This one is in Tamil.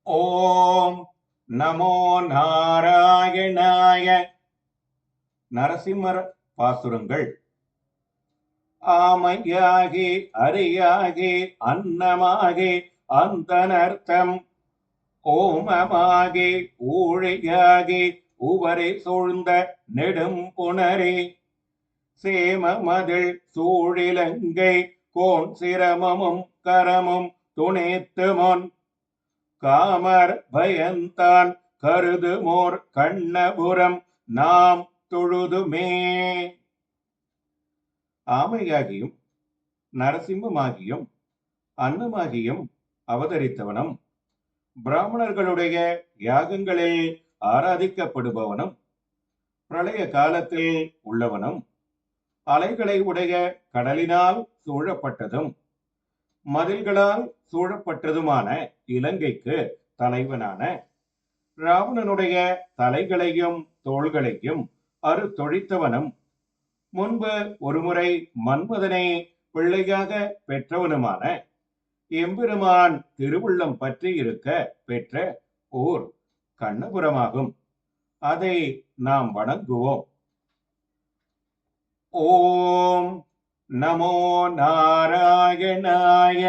ஓம் நமோ நாராயணாய. நரசிம்மர் பாசுரங்கள். ஆமையாகி அரியாகி அன்னமாகி அந்தனர்த்தம் ஓமமாகி ஊழியாகி உவரை சூழ்ந்த நெடும் புனரே சேமமதில் சூழிலங்கை கோன் சிரமமும் கரமும் துணைத்து முன் காமர் பயந்தான் கருதுமோர் கண்ணபுரம் நாம் தொழுதுமே. ஆமையாகியும் நரசிம்மமாகியும் அன்னமாகியும் அவதரித்தவனும் பிராமணர்களுடைய யாகங்களில் ஆராதிக்கப்படுபவனும் பிரளய காலத்தில் உள்ளவனும் அலைகளை உடைய கடலினால் சூழப்பட்டதும் மதில்களால் சூழப்பட்டதுமான இலங்கைக்கு தலைவனான ராவணனுடைய தலைகளையும் தோள்களையும் அறுத்தொழித்தவனும் முன்பு ஒருமுறை மன்மதனை பிள்ளையாக பெற்றவனுமான எம்பெருமான் திருவுள்ளம் பற்றி இருக்க பெற்ற ஓர் கண்ணபுரமாகும். அதை நாம் வணங்குவோம். ஓம் நமோ நாராயணாய.